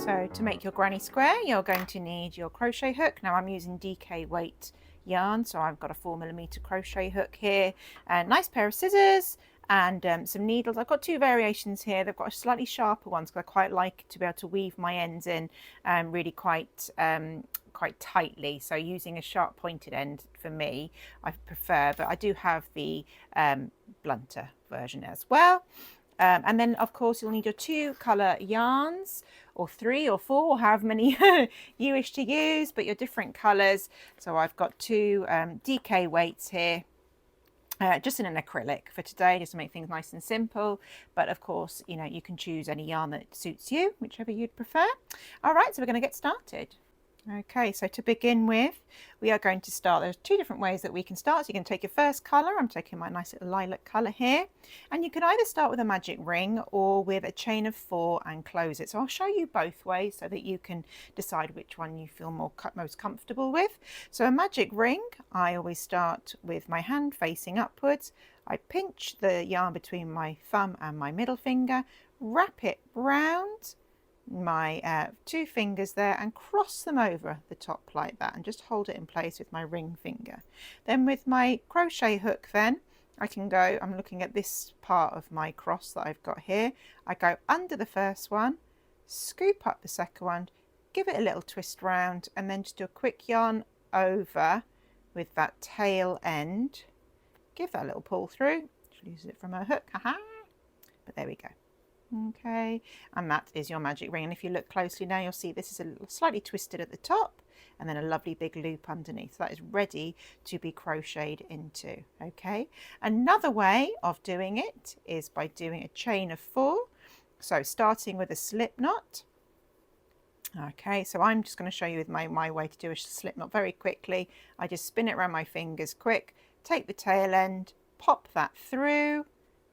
So to make your granny square, you're going to need your crochet hook. Now I'm using DK weight yarn, so I've got a 4mm crochet hook here, a nice pair of scissors, and some needles. I've got two variations here. They've got a slightly sharper ones because I quite like to be able to weave my ends in really quite tightly. So using a sharp pointed end for me, I prefer, but I do have the blunter version as well. And then of course you'll need your 2 colour yarns, or 3 or 4, or however many you wish to use, but your different colours. So I've got 2 DK weights here, just in an acrylic for today, just to make things nice and simple. But of course, you know, you can choose any yarn that suits you, whichever you'd prefer. All right, so we're going to get started. Okay, so to begin with, we are going to start. There's 2 different ways that we can start. So you can take your first colour. I'm taking my nice little lilac colour here. And you can either start with a magic ring or with a chain of 4 and close it. So I'll show you both ways so that you can decide which one you feel most comfortable with. So a magic ring, I always start with my hand facing upwards. I pinch the yarn between my thumb and my middle finger, wrap it round my 2 fingers there and cross them over the top like that, and just hold it in place with my ring finger. Then with my crochet hook, then I can go, I'm looking at this part of my cross that I've got here, I go under the first one, scoop up the second one, give it a little twist round, and then just do a quick yarn over with that tail end, give that a little pull through. She'll use it from her hook, haha, but there we go. Okay, and that is your magic ring. And if you look closely now, you'll see this is a little slightly twisted at the top and then a lovely big loop underneath. So that is ready to be crocheted into. Okay, another way of doing it is by doing a chain of 4. So starting with a slip knot. Okay, so I'm just going to show you with my way to do a slip knot very quickly. I just spin it around my fingers quick, take the tail end, pop that through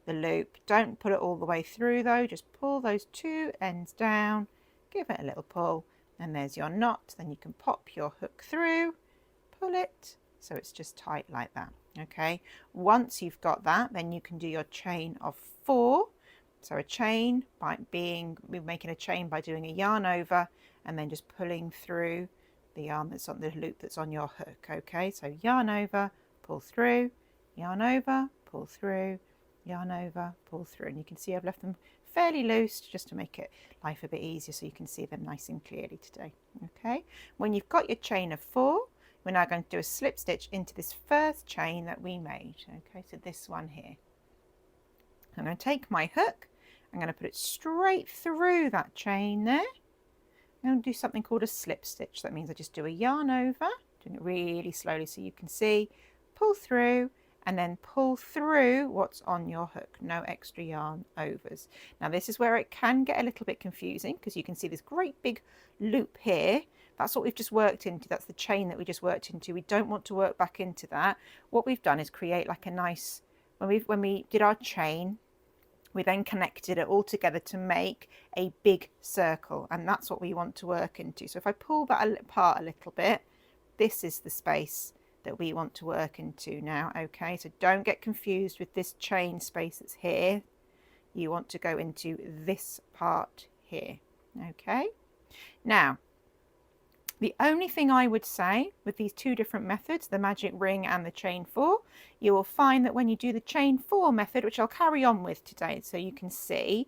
the loop. Don't put it all the way through though, just pull those 2 ends down, give it a little pull, and there's your knot. Then you can pop your hook through, pull it so it's just tight like that. Okay, once you've got that, then you can do your chain of 4. So a chain we're making a chain by doing a yarn over and then just pulling through the yarn that's on the loop that's on your hook. Okay, so yarn over, pull through, yarn over, pull through, yarn over, pull through, and you can see I've left them fairly loose just to make it life a bit easier so you can see them nice and clearly today. Okay, when you've got your chain of 4, we're now going to do a slip stitch into this first chain that we made. Okay, so this one here. I'm going to take my hook, I'm going to put it straight through that chain there. I'm going to do something called a slip stitch. That means I just do a yarn over, doing it really slowly so you can see, pull through, and then pull through what's on your hook. No extra yarn overs. Now this is where it can get a little bit confusing because you can see this great big loop here. That's what we've just worked into. That's the chain that we just worked into. We don't want to work back into that. What we've done is create like a nice, when we did our chain, we then connected it all together to make a big circle, and that's what we want to work into. So if I pull that apart a little bit, this is the space that we want to work into now. Okay, so don't get confused with this chain space that's here. You want to go into this part here. Okay, now the only thing I would say with these 2 different methods, the magic ring and the chain 4, you will find that when you do the chain 4 method, which I'll carry on with today so you can see,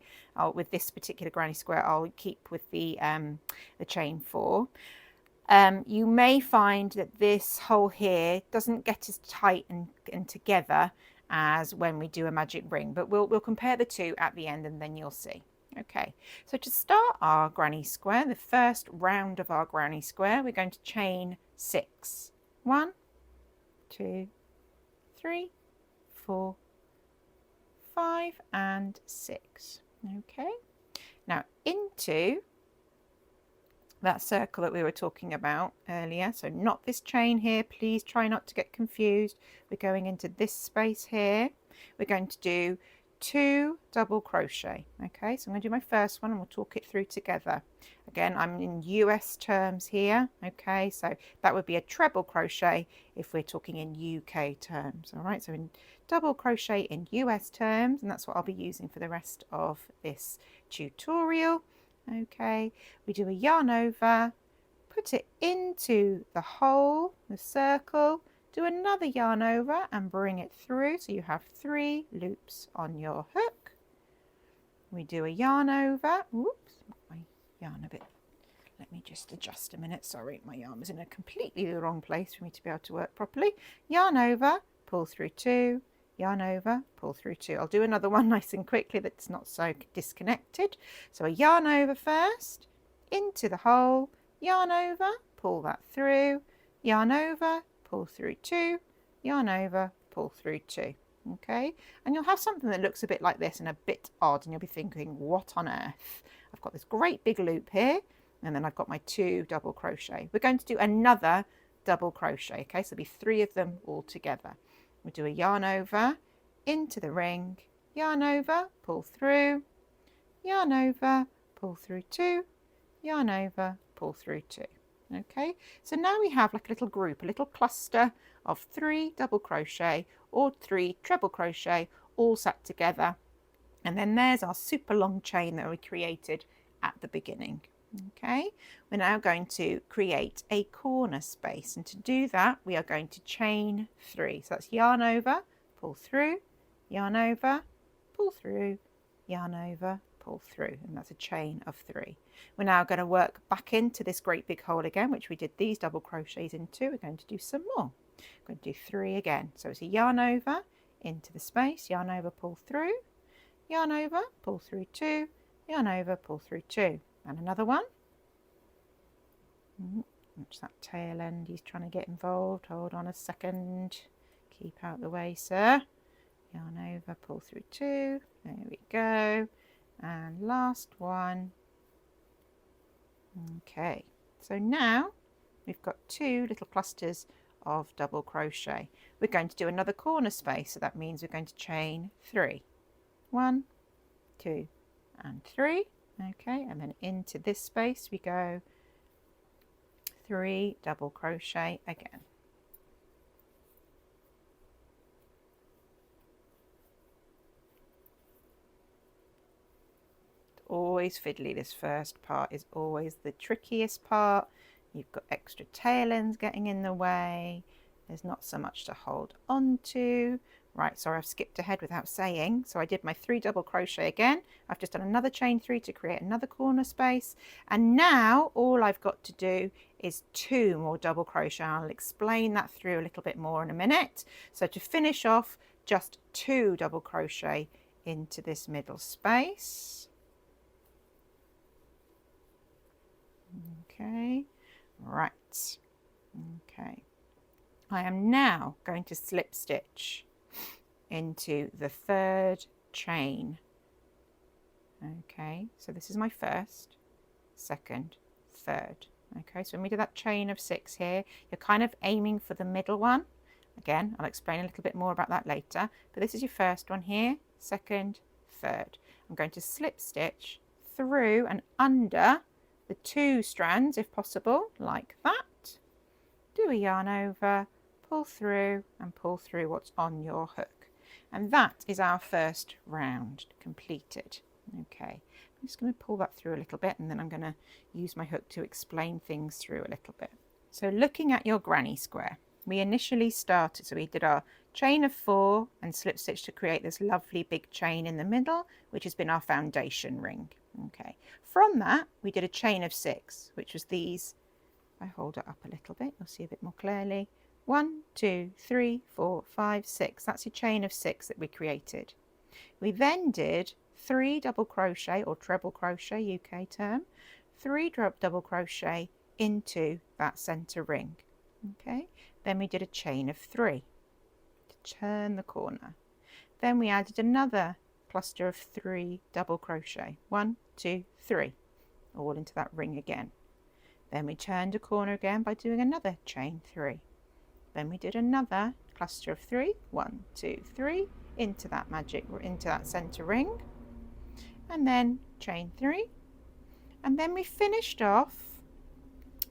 with this particular granny square I'll keep with the chain 4. You may find that this hole here doesn't get as tight and together as when we do a magic ring, but we'll compare the 2 at the end and then you'll see. Okay, so to start our granny square, the first round of our granny square, we're going to chain 6. 1, 2, 3, 4, 5 and 6. Okay, now into that circle that we were talking about earlier, so not this chain here, please try not to get confused. We're going into this space here. We're going to do 2 double crochet. Okay, so I'm going to do my first one and we'll talk it through together. Again, I'm in US terms here. Okay, so that would be a treble crochet if we're talking in UK terms. All right, so in double crochet in US terms, and that's what I'll be using for the rest of this tutorial. Okay, we do a yarn over, put it into the hole, the circle, do another yarn over and bring it through, so you have 3 loops on your hook. We do a yarn over. Oops, my yarn a bit. Let me just adjust a minute. Sorry, my yarn was in a completely wrong place for me to be able to work properly. Yarn over, pull through 2, yarn over, pull through 2. I'll do another one nice and quickly that's not so disconnected. So a yarn over first, into the hole, yarn over, pull that through, yarn over, pull through 2, yarn over, pull through 2. Okay, and you'll have something that looks a bit like this and a bit odd, and you'll be thinking, what on earth? I've got this great big loop here, and then I've got my 2 double crochet. We're going to do another double crochet, okay, so there'll be 3 of them all together. We'll do a yarn over, into the ring, yarn over, pull through, yarn over, pull through 2, yarn over, pull through 2. Okay, so now we have like a little group, a little cluster of 3 double crochet or 3 treble crochet all set together, and then there's our super long chain that we created at the beginning. Okay, we're now going to create a corner space, and to do that we are going to chain 3. So that's yarn over, pull through, yarn over, pull through, yarn over, pull through, and that's a chain of 3. We're now going to work back into this great big hole again, which we did these double crochets into. We're going to do some more. We're going to do 3 again. So it's a yarn over, into the space, yarn over, pull through, yarn over, pull through 2, yarn over, pull through 2, and another one. Watch that tail end, he's trying to get involved. Hold on a second, keep out the way, sir. Yarn over, pull through 2, there we go, and last one. Okay, so now we've got 2 little clusters of double crochet. We're going to do another corner space, so that means we're going to chain 3. 1, 2, and 3. Okay, and then into this space we go 3 double crochet again. Always fiddly, this first part is always the trickiest part. You've got extra tail ends getting in the way, there's not so much to hold on to. Right, sorry, I've skipped ahead without saying. So I did my 3 double crochet again. I've just done another chain 3 to create another corner space, and now all I've got to do is 2 more double crochet. I'll explain that through a little bit more in a minute. So to finish off, just 2 double crochet into this middle space. Okay, right, okay. I am now going to slip stitch into the 3rd chain. Okay, so this is my 1st, 2nd, 3rd. Okay, so when we do that chain of 6 here, you're kind of aiming for the middle one. Again, I'll explain a little bit more about that later, but this is your 1st one here, 2nd, 3rd. I'm going to slip stitch through and under the 2 strands if possible, like that. Do a yarn over, pull through and pull through what's on your hook, and that is our 1st round completed. Okay, I'm just going to pull that through a little bit, and then I'm going to use my hook to explain things through a little bit. So looking at your granny square, we initially started, so we did our chain of 4 and slip stitch to create this lovely big chain in the middle, which has been our foundation ring. Okay, from that we did a chain of 6, which was these. If I hold it up a little bit, you'll see a bit more clearly. 1, 2, 3, 4, 5, 6. That's your chain of 6 that we created. We then did 3 double crochet, or treble crochet, UK term, 3 double crochet into that center ring. Okay, then we did a chain of 3 to turn the corner. Then we added another cluster of 3 double crochet, 1, 2, 3, all into that ring again. Then we turned a corner again by doing another chain 3. Then we did another cluster of 3, 1, 2, 3, into that into that center ring, and then chain 3, and then we finished off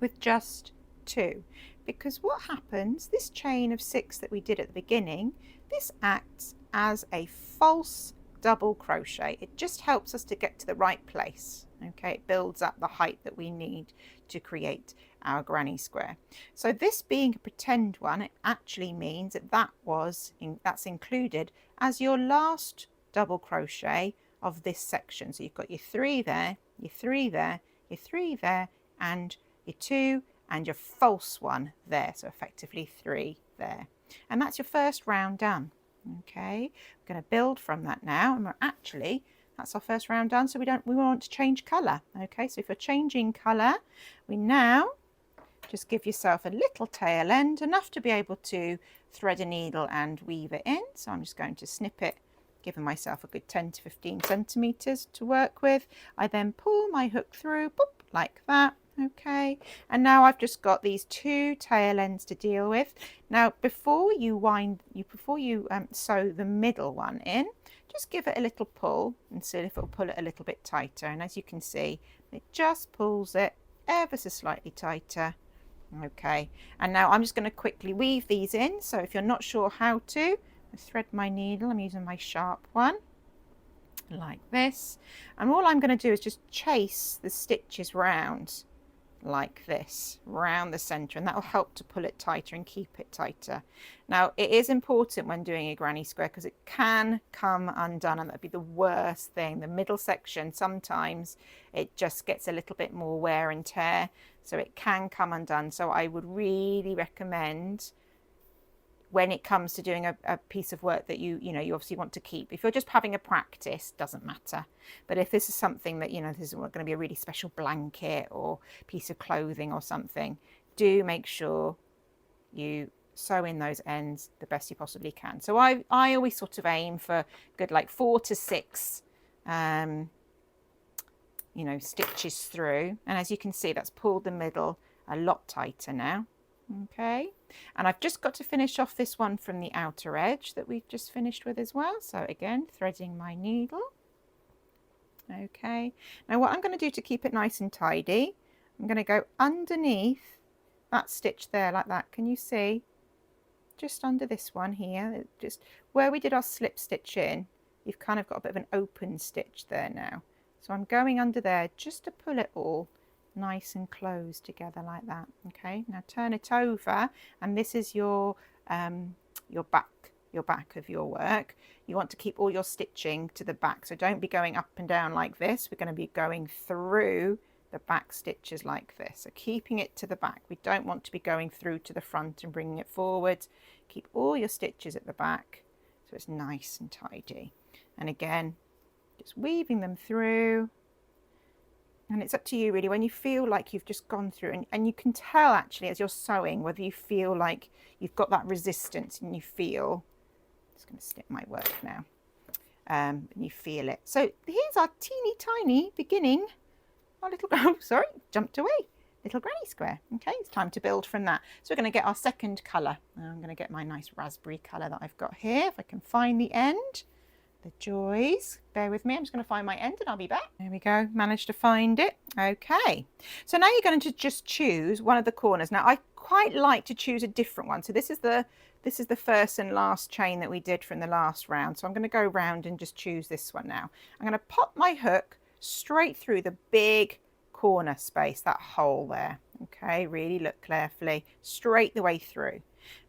with just 2, because what happens, this chain of 6 that we did at the beginning, this acts as a false double crochet. It just helps us to get to the right place. Okay, it builds up the height that we need to create our granny square. So this being a pretend one, it actually means that that's included as your last double crochet of this section. So you've got your 3 there, your 3 there, your 3 there, and your 2 and your false one there. So effectively 3 there. And that's your first round done. Okay, we're going to build from that now, and that's our first round done, so we want to change colour. Okay, so if you're changing colour, we now just give yourself a little tail end, enough to be able to thread a needle and weave it in. So I'm just going to snip it, giving myself a good 10 to 15 centimetres to work with. I then pull my hook through, boop, like that. Okay, and now I've just got these 2 tail ends to deal with. Now before you sew the middle one in, just give it a little pull and see if it'll pull it a little bit tighter. And as you can see, it just pulls it ever so slightly tighter. Okay, and now I'm just going to quickly weave these in. So if you're not sure how to, I thread my needle. I'm using my sharp one like this, and all I'm going to do is just chase the stitches round like this, round the center, and that will help to pull it tighter and keep it tighter. Now it is important when doing a granny square because it can come undone, and that'd be the worst thing. The middle section, sometimes it just gets a little bit more wear and tear, so it can come undone. So I would really recommend, when it comes to doing a piece of work that you obviously want to keep. If you're just having a practice, doesn't matter. But if this is something that, this is going to be a really special blanket or piece of clothing or something, do make sure you sew in those ends the best you possibly can. So I always sort of aim for good, like 4 to 6, stitches through. And as you can see, that's pulled the middle a lot tighter now. Okay, and I've just got to finish off this one from the outer edge that we've just finished with as well. So again, threading my needle. Okay, now what I'm going to do to keep it nice and tidy, I'm going to go underneath that stitch there like that. Can you see? Just under this one here, just where we did our slip stitch in, you've kind of got a bit of an open stitch there now. So I'm going under there just to pull it all nice and close together like that. Okay, now turn it over, and this is your back of your work. You want to keep all your stitching to the back, so don't be going up and down like this. We're going to be going through the back stitches like this, so keeping it to the back. We don't want to be going through to the front and bringing it forward. Keep all your stitches at the back so it's nice and tidy, and again just weaving them through. And it's up to you really, when you feel like you've just gone through, and you can tell actually as you're sewing whether you feel like you've got that resistance, and you feel, I'm just going to snip my work now, and you feel it. So here's our teeny tiny beginning, our little, oh sorry, jumped away, little granny square. Okay, it's time to build from that. So we're going to get our second colour. I'm going to get my nice raspberry colour that I've got here, if I can find the end. The joys, bear with me, I'm just going to find my end and I'll be back. There we go, managed to find it. Okay, so now you're going to just choose one of the corners. Now I quite like to choose a different one. So this is the first and last chain that we did from the last round. So I'm going to go round and just choose this one now. I'm going to pop my hook straight through the big corner space, that hole there. Okay, really look carefully, straight the way through.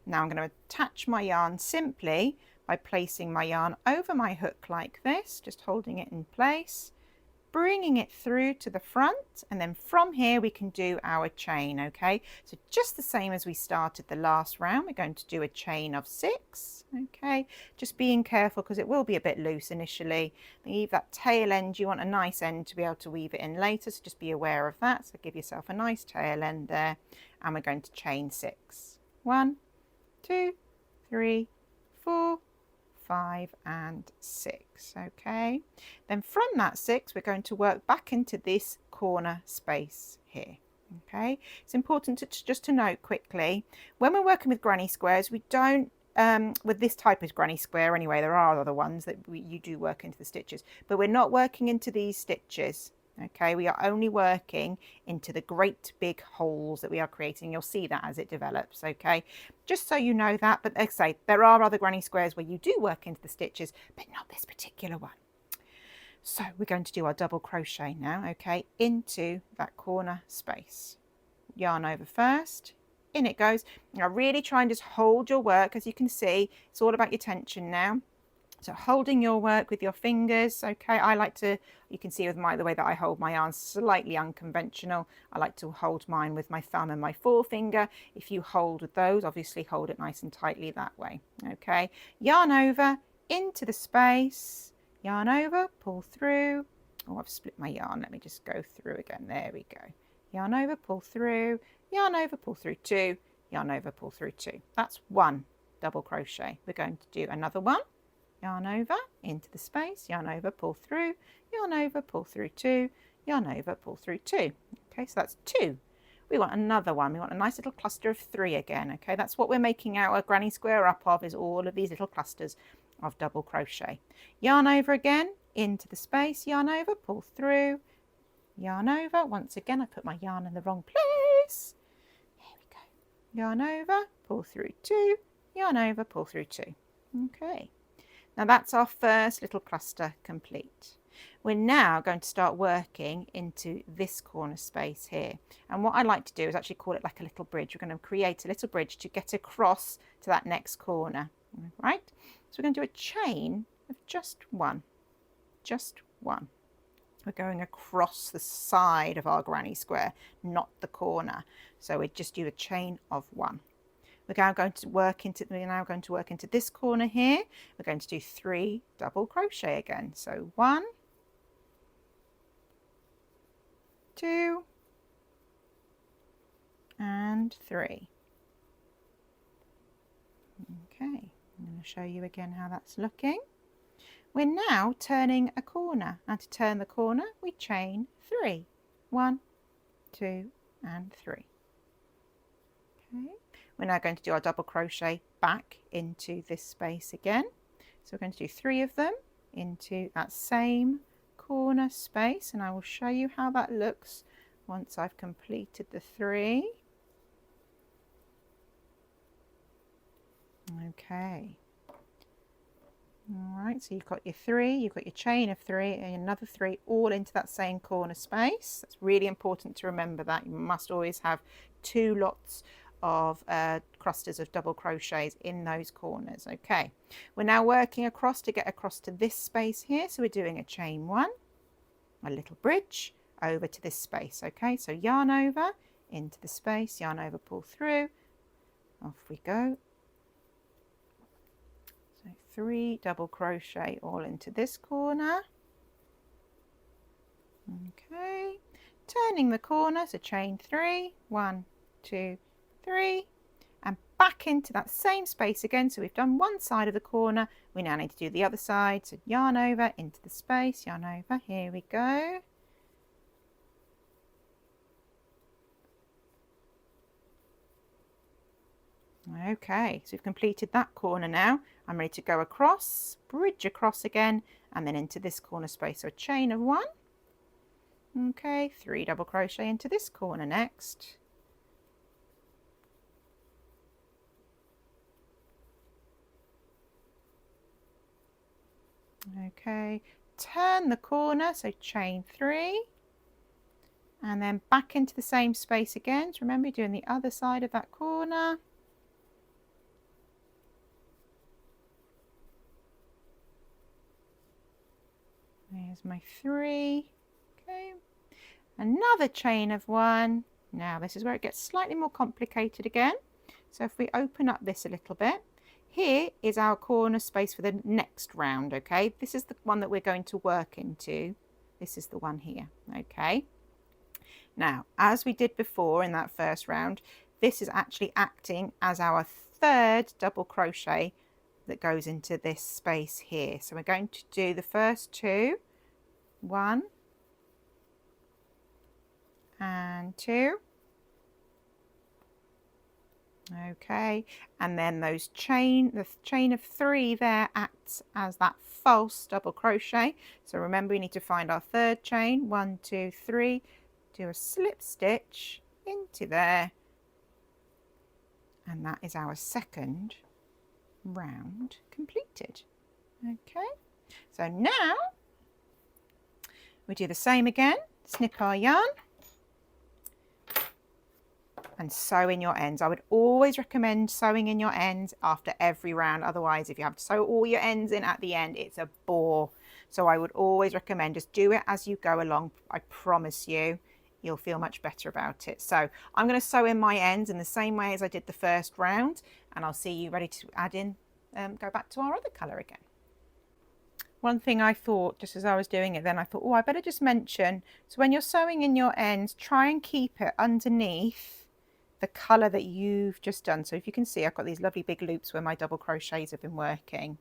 Now I'm going to attach my yarn simply by placing my yarn over my hook like this, just holding it in place, bringing it through to the front, and then from here we can do our chain. Okay, so just the same as we started the last round, we're going to do a chain of 6. Okay, just being careful because it will be a bit loose initially. Leave that tail end, you want a nice end to be able to weave it in later, so just be aware of that. So give yourself a nice tail end there, and we're going to chain 6. 1, 2, 3, 4, 5 and 6. Okay, then from that 6 we're going to work back into this corner space here. Okay, it's important to just to note quickly, when we're working with granny squares, we don't with this type of granny square anyway, there are other ones that you do work into the stitches, but we're not working into these stitches. Okay, we are only working into the great big holes that we are creating. You'll see that as it develops. Okay, just so you know that. But like I say, there are other granny squares where you do work into the stitches, but not this particular one. So we're going to do our double crochet now, okay, into that corner space. Yarn over first, in it goes. Now really try and just hold your work. As you can see, it's all about your tension now. So holding your work with your fingers, okay. I like to, you can see with the way that I hold my yarn, slightly unconventional. I like to hold mine with my thumb and my forefinger. If you hold with those, obviously hold it nice and tightly that way, okay. Yarn over into the space, yarn over, pull through. Oh, I've split my yarn. Let me just go through again. There we go. Yarn over, pull through, yarn over, pull through two, yarn over, pull through two. That's one double crochet. We're going to do another one. Yarn over into the space, yarn over, pull through, yarn over, pull through two, yarn over, pull through two. Okay, so that's two. We want another one. We want a nice little cluster of three again. Okay, that's what we're making our granny square up of, is all of these little clusters of double crochet. Yarn over again into the space, yarn over, pull through, yarn over. Once again, I put my yarn in the wrong place. Here we go. Yarn over, pull through two, yarn over, pull through two. Okay. Now that's our first little cluster complete. We're now going to start working into this corner space here. And what I like to do is actually call it like a little bridge. We're going to create a little bridge to get across to that next corner. Right? So we're going to do a chain of just one. Just one. We're going across the side of our granny square, not the corner. So we just do a chain of one. We're now going to work into this corner here. We're going to do three double crochet again. So 1, 2, and 3. Okay, I'm going to show you again how that's looking. We're now turning a corner. And to turn the corner, we chain 3. 1, 2, and 3. Okay. We're now going to do our double crochet back into this space again. So we're going to do 3 of them into that same corner space, and I will show you how that looks once I've completed the 3. Okay. All right, so you've got your 3, you've got your chain of 3 and another 3 all into that same corner space. That's really important to remember that. You must always have 2 lots of clusters of double crochets in those corners. Okay, we're now working across to get across to this space here. So we're doing a chain 1, a little bridge over to this space. Okay, so yarn over into the space, yarn over, pull through, off we go. So 3 double crochet all into this corner. Okay, turning the corner, so chain 3, 1, 2, 3, and back into that same space again. So we've done one side of the corner, we now need to do the other side. So yarn over into the space, yarn over, here we go. Okay, so we've completed that corner now. I'm ready to go across, bridge across again, and then into this corner space. So a chain of 1. Okay, 3 double crochet into this corner next. Okay, turn the corner, so chain 3, and then back into the same space again. So remember, you're doing the other side of that corner. There's my 3. Okay, another chain of 1. Now this is where it gets slightly more complicated again. So if we open up this a little bit, here is our corner space for the next round. Okay, this is the one that we're going to work into. This is the one here. Okay, now as we did before in that first round, this is actually acting as our 3rd double crochet that goes into this space here. So we're going to do the first 2, 1 and 2. Okay, and then the chain of 3 there acts as that false double crochet. So remember, we need to find our 3rd chain, 1, 2, 3, do a slip stitch into there, and that is our 2nd round completed. Okay, so now We do the same again, snip our yarn and sew in your ends. I would always recommend sewing in your ends after every round. Otherwise, if you have to sew all your ends in at the end, it's a bore. So I would always recommend just do it as you go along. I promise you'll feel much better about it. So I'm going to sew in my ends in the same way as I did the first round, and I'll see you ready to add in, go back to our other colour again. One thing I thought, just as I was doing it then, I thought, oh, I better just mention, so when you're sewing in your ends, try and keep it underneath the colour that you've just done. So if you can see, I've got these lovely big loops where my double crochets have been working.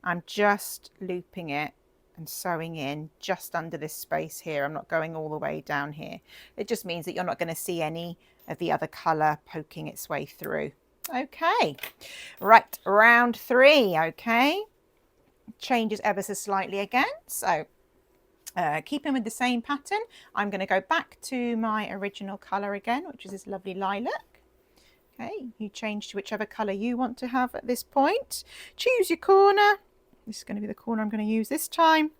I'm just looping it and sewing in just under this space here. I'm not going all the way down here. It just means that you're not going to see any of the other colour poking its way through. Okay, right, round 3. Okay, changes ever so slightly again. So keeping with the same pattern, I'm going to go back to my original colour again, which is this lovely lilac. Okay, you change to whichever colour you want to have at this point. Choose your corner. This is going to be the corner I'm going to use this time.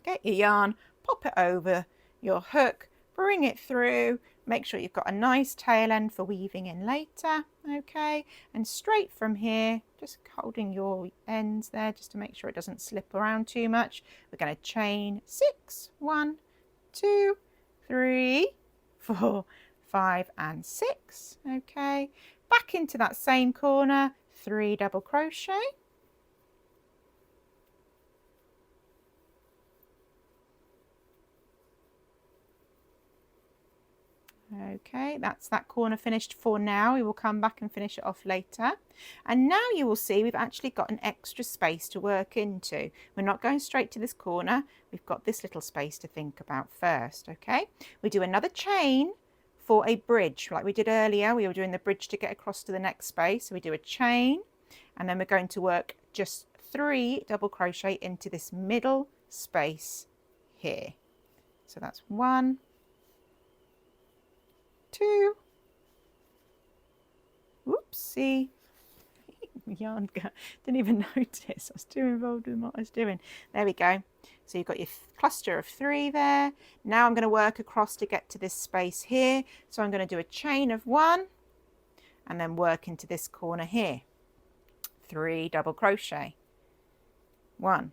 Get your yarn, pop it over your hook, bring it through. Make sure you've got a nice tail end for weaving in later. Okay, and straight from here, just holding your ends there just to make sure it doesn't slip around too much. We're going to chain 6, 1, 2, 3, 4, 5 and 6. Okay, back into that same corner, 3 double crochet. Okay, that's that corner finished for now. We will come back and finish it off later. And now you will see we've actually got an extra space to work into. We're not going straight to this corner. We've got this little space to think about first, okay? We do another chain for a bridge, like we did earlier. We were doing the bridge to get across to the next space. So we do a chain, and then we're going to work just 3 double crochet into this middle space here. So that's 1, 2, whoopsie, yarn didn't even notice, I was too involved in what I was doing. There we go. So you've got your cluster of 3 there. Now I'm going to work across to get to this space here. So I'm going to do a chain of 1 and then work into this corner here. 3 double crochet. 1,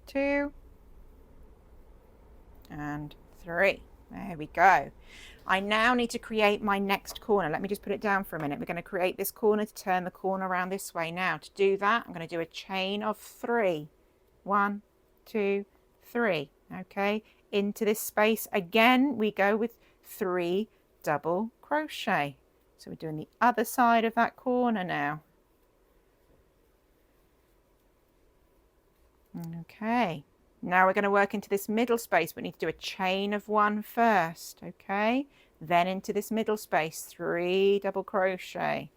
2 and 3. There we go. I now need to create my next corner. Let me just put it down for a minute. We're going to create this corner to turn the corner around this way. Now to do that, I'm going to do a chain of 3. 1, 2, 3. Okay, into this space again we go with 3 double crochet. So we're doing the other side of that corner now. Okay, now we're going to work into this middle space. We need to do a chain of 1 first, okay? Then into this middle space, 3 double crochet.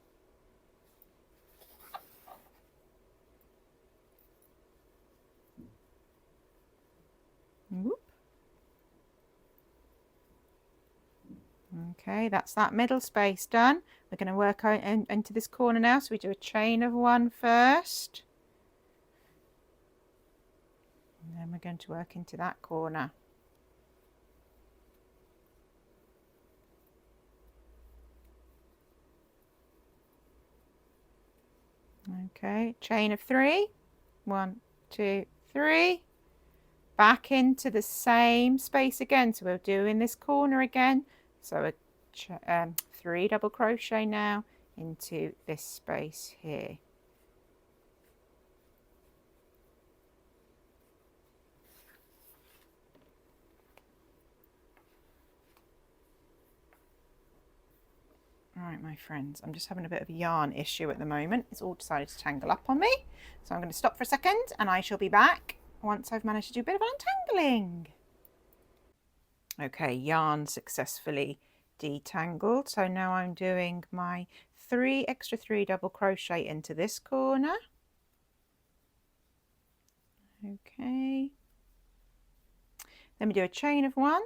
Whoop. Okay, that's that middle space done. We're going to work out into this corner now. So we do a chain of 1 first. And then we're going to work into that corner. Okay, chain of 3. 1, 2, 3. Back into the same space again. So we're doing this corner again. So a 3 double crochet now into this space here. Alright my friends, I'm just having a bit of a yarn issue at the moment. It's all decided to tangle up on me. So I'm going to stop for a second and I shall be back once I've managed to do a bit of untangling. Okay, yarn successfully detangled. So now I'm doing my 3 extra 3 double crochet into this corner. Okay. Then we do a chain of 1.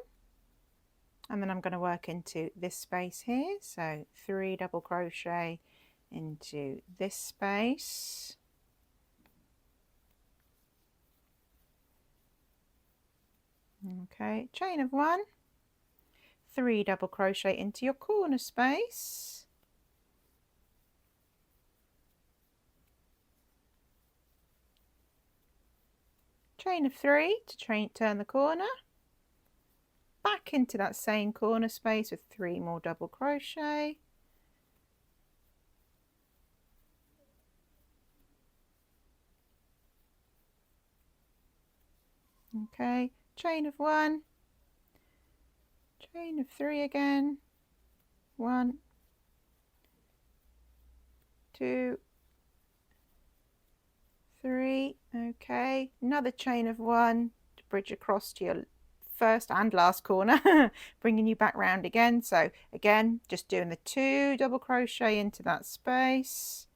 And then I'm going to work into this space here. So 3 double crochet into this space. Okay, chain of 1, 3 double crochet into your corner space, chain of 3 to turn the corner, back into that same corner space with 3 more double crochet, okay, chain of 1, chain of 3 again, 1, 2, 3, okay, another chain of 1 to bridge across to your first and last corner, bringing you back round again. So again, just doing the 2 double crochet into that space,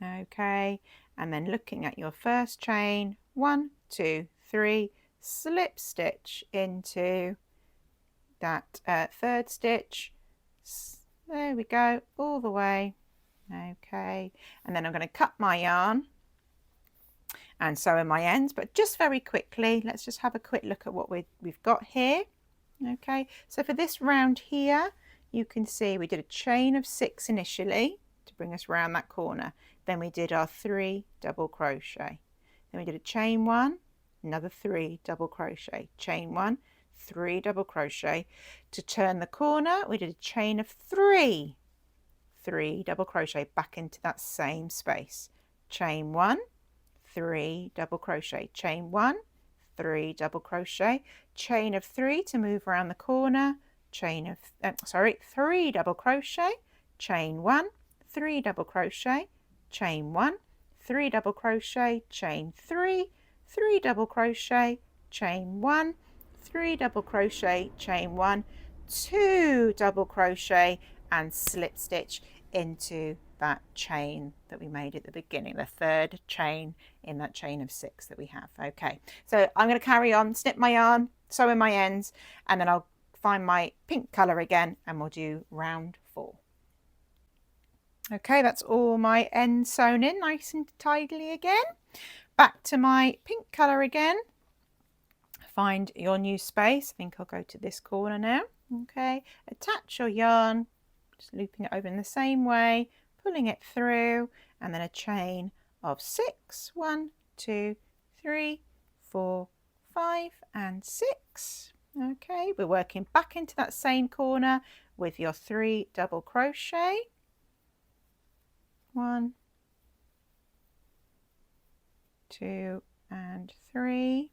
okay, and then looking at your first chain, 1, 2, 3, slip stitch into that third stitch, there we go, all the way, okay, and then I'm going to cut my yarn and sew in my ends, but just very quickly, let's just have a quick look at what we've got here. Okay, so for this round here, you can see we did a chain of 6 initially to bring us around that corner. Then we did our 3 double crochet. Then we did a chain 1, another 3 double crochet, chain 1, 3 double crochet. To turn the corner, we did a chain of 3, 3 double crochet back into that same space, chain 1, 3 double crochet, chain 1, 3 double crochet, chain of 3 to move around the corner, chain of 3 double crochet, chain 1, 3 double crochet, chain 1, 3 double crochet, chain 3, 3 double crochet, chain 1, 3 double crochet, chain 1, 2 double crochet and slip stitch into that chain that we made at the beginning, the third chain in that chain of 6 that we have. Okay, so I'm going to carry on, snip my yarn, sew in my ends, and then I'll find my pink colour again and we'll do round 4. Okay, that's all my ends sewn in nice and tidily again. Back to my pink colour again. Find your new space. I think I'll go to this corner now. Okay, attach your yarn, just looping it over in the same way, pulling it through, and then a chain of 6, 1, 2, 3, 4, 5 and 6. Okay, we're working back into that same corner with your 3 double crochet, 1, 2 and 3.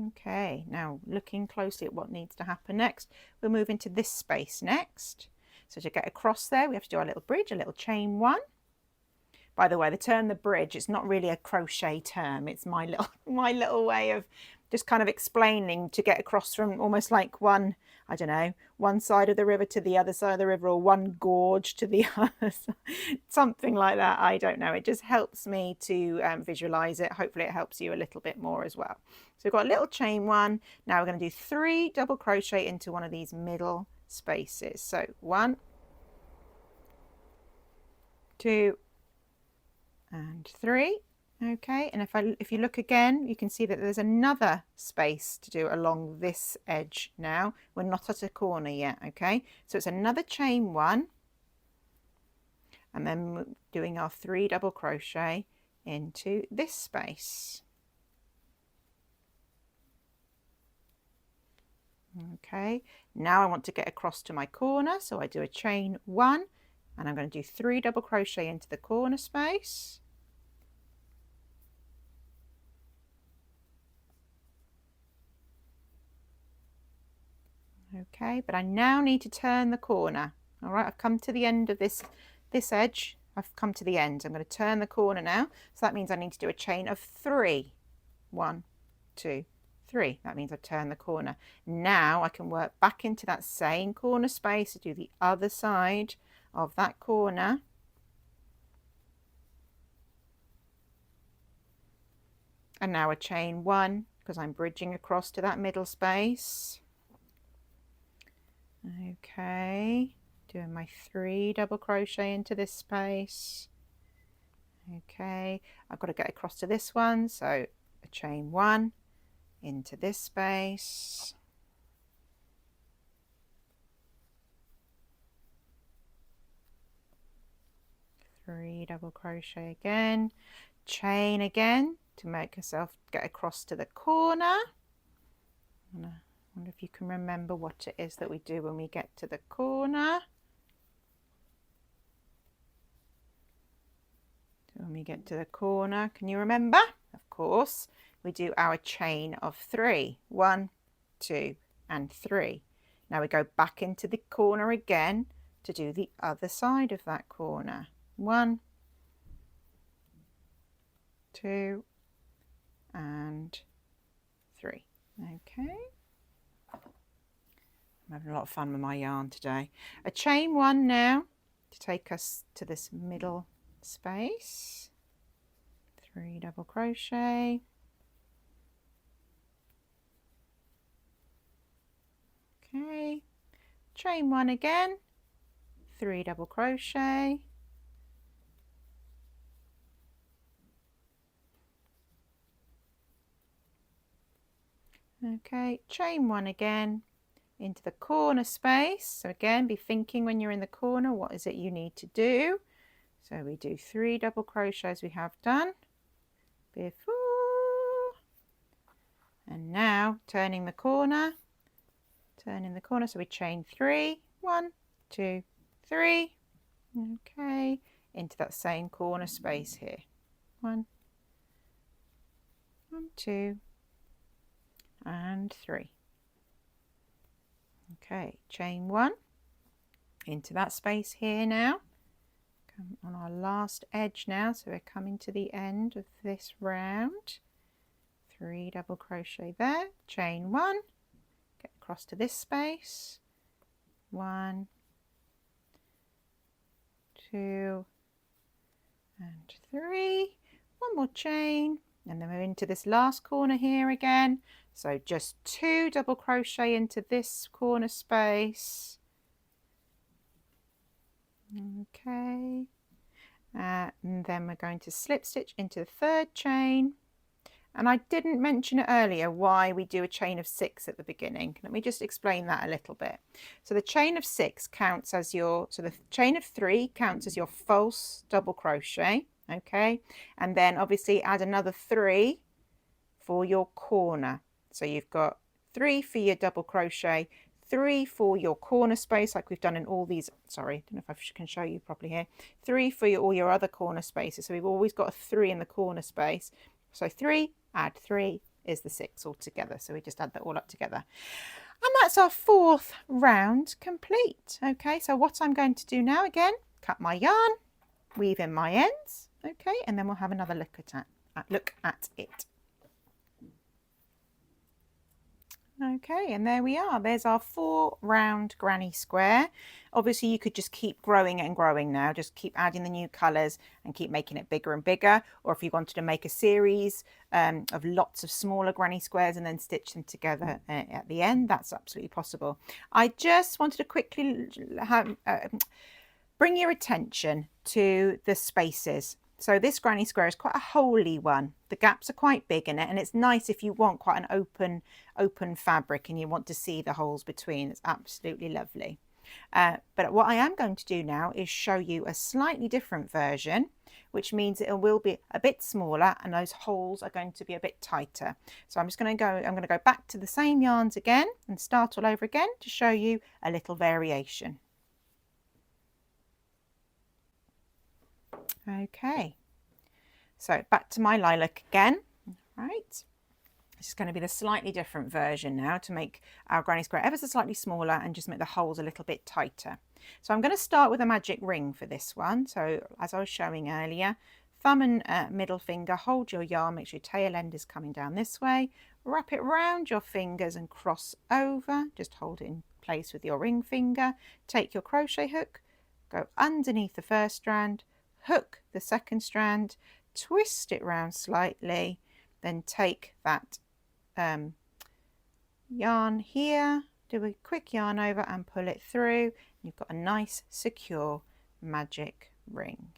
Okay, now looking closely at what needs to happen next, we'll move into this space next. So to get across there, we have to do our little bridge, a little chain 1. By the way, the term the bridge, it's not really a crochet term. It's my little way of just kind of explaining to get across from almost like one, I don't know, one side of the river to the other side of the river, or one gorge to the other side, something like that. I don't know. It just helps me to visualize it. Hopefully it helps you a little bit more as well. So we've got a little chain 1. Now we're going to do 3 double crochet into one of these middle spaces. So 1, 2 and 3. Okay, and if you look again, you can see that there's another space to do along this edge now. We're not at a corner yet, okay? So it's another chain 1, and then doing our 3 double crochet into this space. Okay, now I want to get across to my corner, so I do a chain 1, and I'm going to do 3 double crochet into the corner space. Okay, but I now need to turn the corner. All right, I've come to the end of this edge. I've come to the end. I'm going to turn the corner now. So that means I need to do a chain of 3. 1, 2, 3. That means I've turned the corner. Now I can work back into that same corner space to do the other side of that corner. And now a chain 1 because I'm bridging across to that middle space. Okay, doing my 3 double crochet into this space. Okay, I've got to get across to this one, so a chain 1 into this space, 3 double crochet again, chain again to make yourself get across to the corner. I wonder if you can remember what it is that we do when we get to the corner. So when we get to the corner, can you remember? Of course, we do our chain of 3. 1, 2, and 3. Now we go back into the corner again to do the other side of that corner. 1, 2, and 3. Okay. I'm having a lot of fun with my yarn today. A chain 1 now to take us to this middle space. 3 double crochet. Okay. Chain 1 again. 3 double crochet. Okay, chain 1 again into the corner space. So again, be thinking when you're in the corner, what is it you need to do? So we do 3 double crochets we have done before. And now turning the corner, so we chain 3, 1, 2, 3. Okay, into that same corner space here. 1, 2, and 3. Okay, chain 1 into that space here now. Come on our last edge now, so we're coming to the end of this round. 3 double crochet there, chain 1, get across to this space. 1, 2, and 3. One more chain, and then we're into this last corner here again. So just 2 double crochet into this corner space. Okay, and then we're going to slip stitch into the 3rd chain. And I didn't mention it earlier why we do a chain of 6 at the beginning. Let me just explain that a little bit. So the chain of 6 counts as your, so the chain of 3 counts as your false double crochet, okay? And then obviously add another 3 for your corner. So you've got 3 for your double crochet, 3 for your corner space, like we've done in all these, sorry, I don't know if I can show you properly here, 3 for all your other corner spaces. So we've always got a 3 in the corner space. So 3, add 3 is the 6 altogether. So we just add that all up together. And that's our 4th round complete. Okay, so what I'm going to do now again, cut my yarn, weave in my ends, okay, and then we'll have another look at it. Okay, and there we are. There's our 4 round granny square. Obviously you could just keep growing and growing now, just keep adding the new colours and keep making it bigger and bigger. Or if you wanted to make a series of lots of smaller granny squares and then stitch them together at the end, that's absolutely possible. I just wanted to quickly bring your attention to the spaces. So this granny square is quite a holy one. The gaps are quite big in it, and it's nice if you want quite an open fabric and you want to see the holes between. It's absolutely lovely. But what I am going to do now is show you a slightly different version, which means it will be a bit smaller and those holes are going to be a bit tighter. So I'm going to go back to the same yarns again and start all over again to show you a little variation. Okay, so back to my lilac again. Right, this is going to be the slightly different version now to make our granny square ever so slightly smaller and just make the holes a little bit tighter. So I'm going to start with a magic ring for this one. So as I was showing earlier, thumb and middle finger, hold your yarn, make sure your tail end is coming down this way, wrap it round your fingers and cross over, just hold it in place with your ring finger, take your crochet hook, go underneath the first strand, hook the second strand, twist it round slightly, then take that yarn here, do a quick yarn over and pull it through. You've got a nice secure magic ring,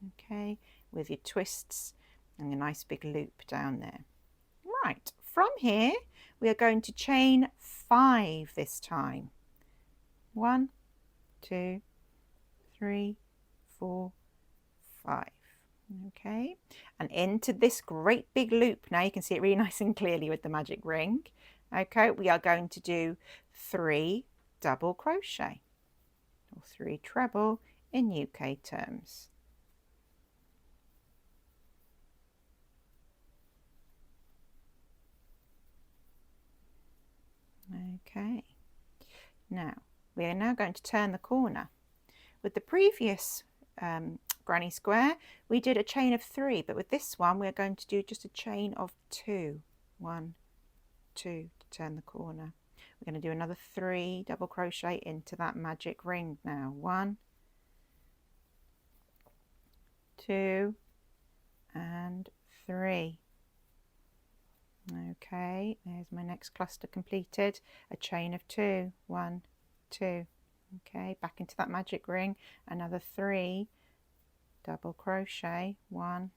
okay, with your twists and a nice big loop down there. Right, from here we are going to chain 5 this time. 1, 2, 3, 4, 5. Okay, and into this great big loop. Now you can see it really nice and clearly with the magic ring. Okay, we are going to do 3 double crochet, or 3 treble in UK terms. Okay, now we are now going to turn the corner. With the previous granny square we did a chain of 3, but with this one we're going to do just a chain of 2. 1, 2 to turn the corner. We're going to do another 3 double crochet into that magic ring now. 1, 2 and 3. Okay, there's my next cluster completed. A chain of 2. 1, 2. Okay, back into that magic ring, another 3 double crochet. 1,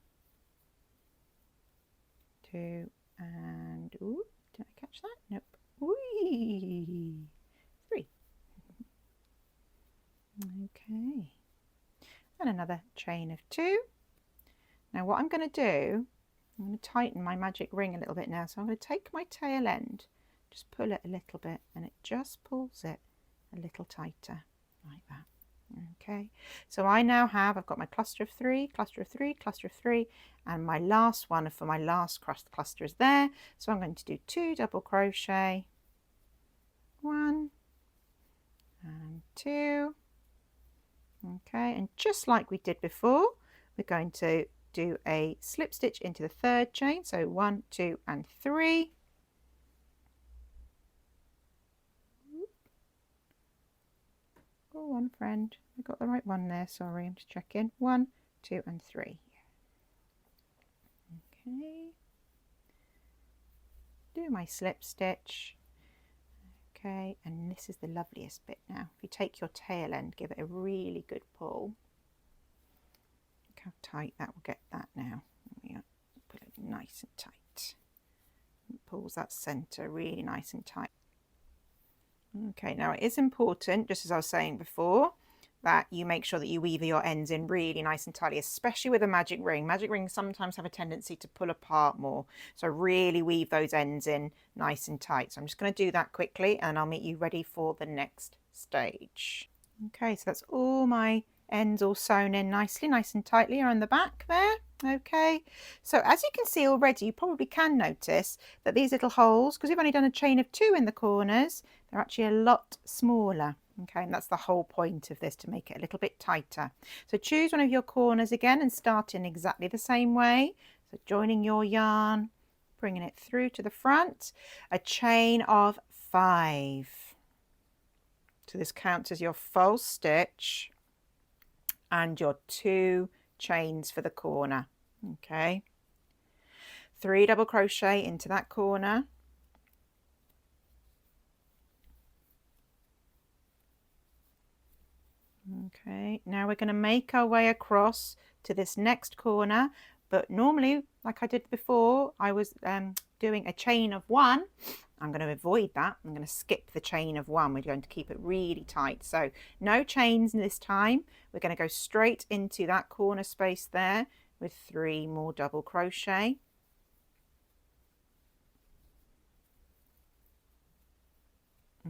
2 and ooh, did I catch that? Nope. Whee! 3. Okay, and another chain of 2. Now what I'm going to do, I'm going to tighten my magic ring a little bit now. So I'm going to take my tail end, just pull it a little bit, and it just pulls it a little tighter like that. Okay, so I now have, I've got my cluster of 3, cluster of 3, cluster of 3, and my last one for my last cluster is there. So I'm going to do 2 double crochet, 1 and 2. Okay, and just like we did before, we're going to do a slip stitch into the 3rd chain. So 1, 2 and 3. Go on, friend. I got the right one there. Sorry, I'm just checking. 1, 2 and 3. Okay. Do my slip stitch. Okay, and this is the loveliest bit now. If you take your tail end, give it a really good pull. Look how tight that will get that now. Yeah, put it nice and tight. It pulls that centre really nice and tight. Okay, now it is important, just as I was saying before, that you make sure that you weave your ends in really nice and tightly, especially with a magic ring. Magic rings sometimes have a tendency to pull apart more, so really weave those ends in nice and tight. So I'm just going to do that quickly and I'll meet you ready for the next stage. Okay, so that's all my ends all sewn in nicely, nice and tightly around the back there. Okay, so as you can see already, you probably can notice that these little holes, because we've only done a chain of 2 in the corners, they're actually a lot smaller. Okay, and that's the whole point of this, to make it a little bit tighter. So choose one of your corners again and start in exactly the same way. So joining your yarn, bringing it through to the front, a chain of 5. So this counts as your false stitch and your 2 chains for the corner. Okay, 3 double crochet into that corner. Okay, now we're going to make our way across to this next corner, but normally, like I did before, I was doing a chain of 1. I'm going to avoid that. I'm going to skip the chain of 1. We're going to keep it really tight. So no chains this time. We're going to go straight into that corner space there with 3 more double crochet.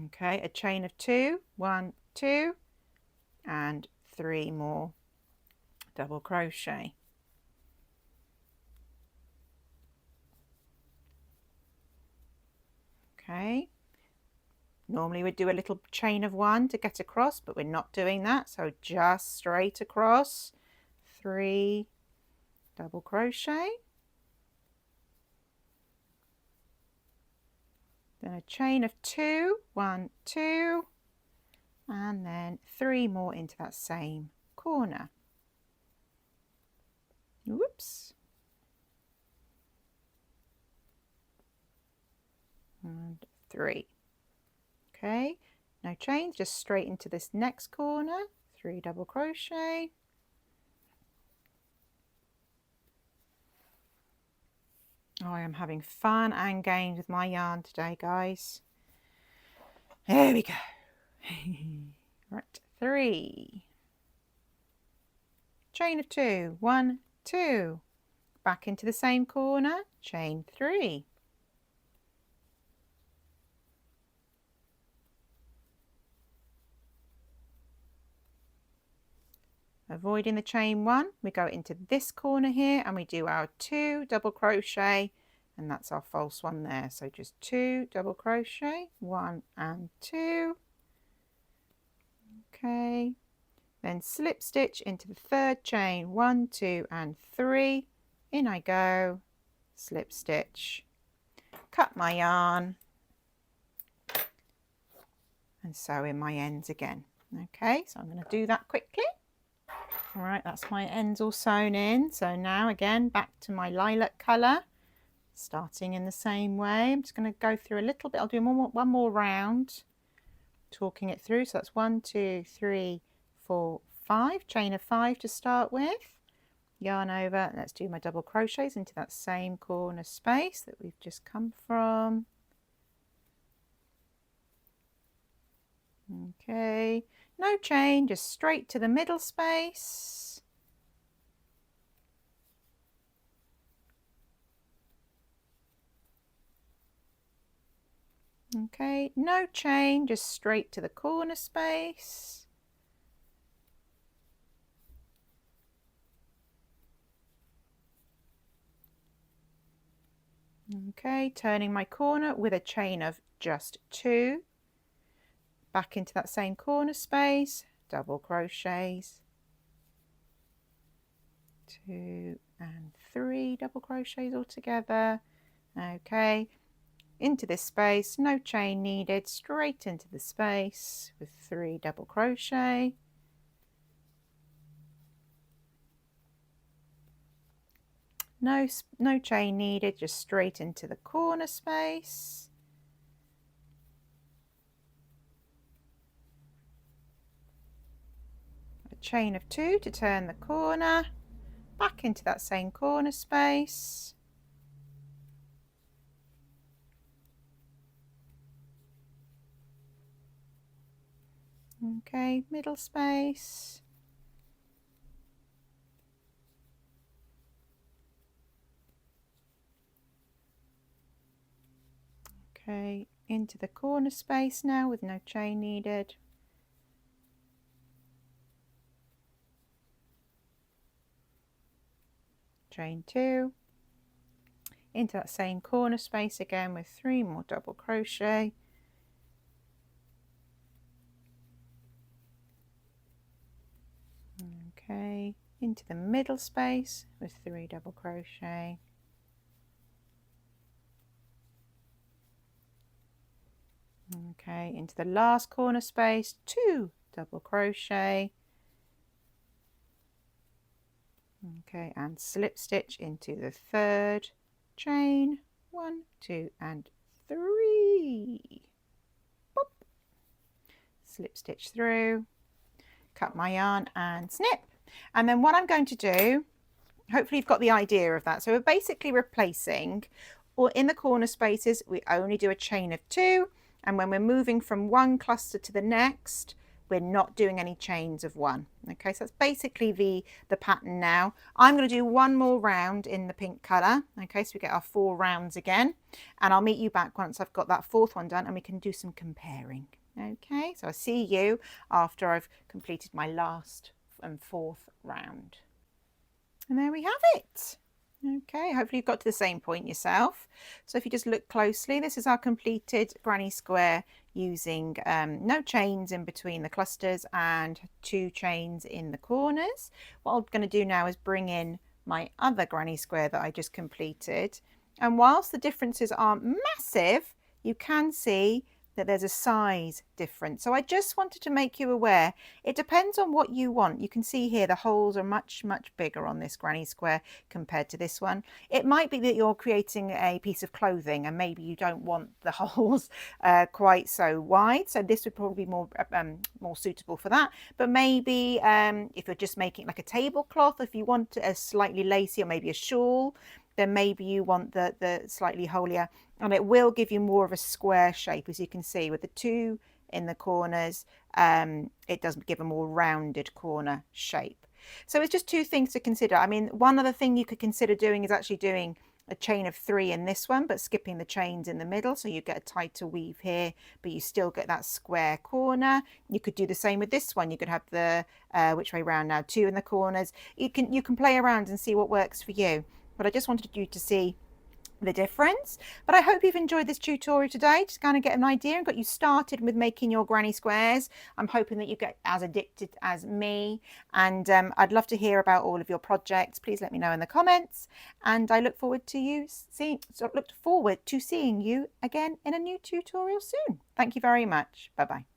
Okay, a chain of 2, 1, 2, and 3 more double crochet. Okay, normally we'd do a little chain of 1 to get across, but we're not doing that, so just straight across, 3 double crochet, then a chain of 2, 1, 2, and then 3 more into that same corner. Whoops. And 3. Okay, no chains, just straight into this next corner, 3 double crochet, Oh, I am having fun and games with my yarn today, guys. There we go. Right, 3. Chain of 2. 1, 2. Back into the same corner, chain 3. Avoiding the chain 1, we go into this corner here and we do our 2 double crochet, and that's our false one there. So just 2 double crochet, 1 and 2. Okay, then slip stitch into the 3rd chain, 1, 2 and 3. In I go, slip stitch, cut my yarn and sew in my ends again. Okay, so I'm going to do that quickly. All right, that's my ends all sewn in. So now again, back to my lilac colour, starting in the same way. I'm just going to go through a little bit. I'll do one more round, talking it through. So that's 1, 2, 3, 4, 5. Chain of 5 to start with. Yarn over. Let's do my double crochets into that same corner space that we've just come from. Okay, no chain, just straight to the middle space. Okay, no chain, just straight to the corner space. Okay, turning my corner with a chain of just 2. Back into that same corner space, double crochets, 2 and 3 double crochets all together. Okay, into this space, no chain needed, straight into the space with 3 double crochet. No chain needed, just straight into the corner space. A chain of 2 to turn the corner, back into that same corner space. Okay, middle space. Okay, into the corner space now with no chain needed. Chain 2. Into that same corner space again with 3 more double crochet. Okay, into the middle space with 3 double crochet. Okay, into the last corner space, 2 double crochet. Okay, and slip stitch into the 3rd chain, 1, 2 and 3. Pop. Slip stitch through, cut my yarn and snip. And then what I'm going to do, hopefully you've got the idea of that. So we're basically replacing, or in the corner spaces, we only do a chain of 2. And when we're moving from one cluster to the next, we're not doing any chains of 1. Okay, so that's basically the pattern now. I'm going to do one more round in the pink colour. Okay, so we get our 4 rounds again. And I'll meet you back once I've got that 4th one done and we can do some comparing. Okay, so I'll see you after I've completed my last and 4th round. And there we have it. Okay, hopefully you've got to the same point yourself. So if you just look closely, this is our completed granny square using no chains in between the clusters and 2 chains in the corners. What I'm going to do now is bring in my other granny square that I just completed. And whilst the differences aren't massive, you can see that there's a size difference. So I just wanted to make you aware, it depends on what you want. You can see here the holes are much bigger on this granny square compared to this one. It might be that you're creating a piece of clothing and maybe you don't want the holes quite so wide, so this would probably be more suitable for that. But maybe if you're just making like a tablecloth, if you want a slightly lacy or maybe a shawl, then maybe you want the slightly holier, and it will give you more of a square shape, as you can see with the 2 in the corners. It does give a more rounded corner shape. So it's just 2 things to consider. I mean, one other thing you could consider doing is actually doing a chain of 3 in this one, but skipping the chains in the middle, so you get a tighter weave here, but you still get that square corner. You could do the same with this one. You could have the which way round now, 2 in the corners. You can play around and see what works for you, but I just wanted you to see the difference. But I hope you've enjoyed this tutorial today, just kind of get an idea and got you started with making your granny squares. I'm hoping that you get as addicted as me, and I'd love to hear about all of your projects. Please let me know in the comments, and I look forward to seeing you again in a new tutorial soon. Thank you very much. Bye bye.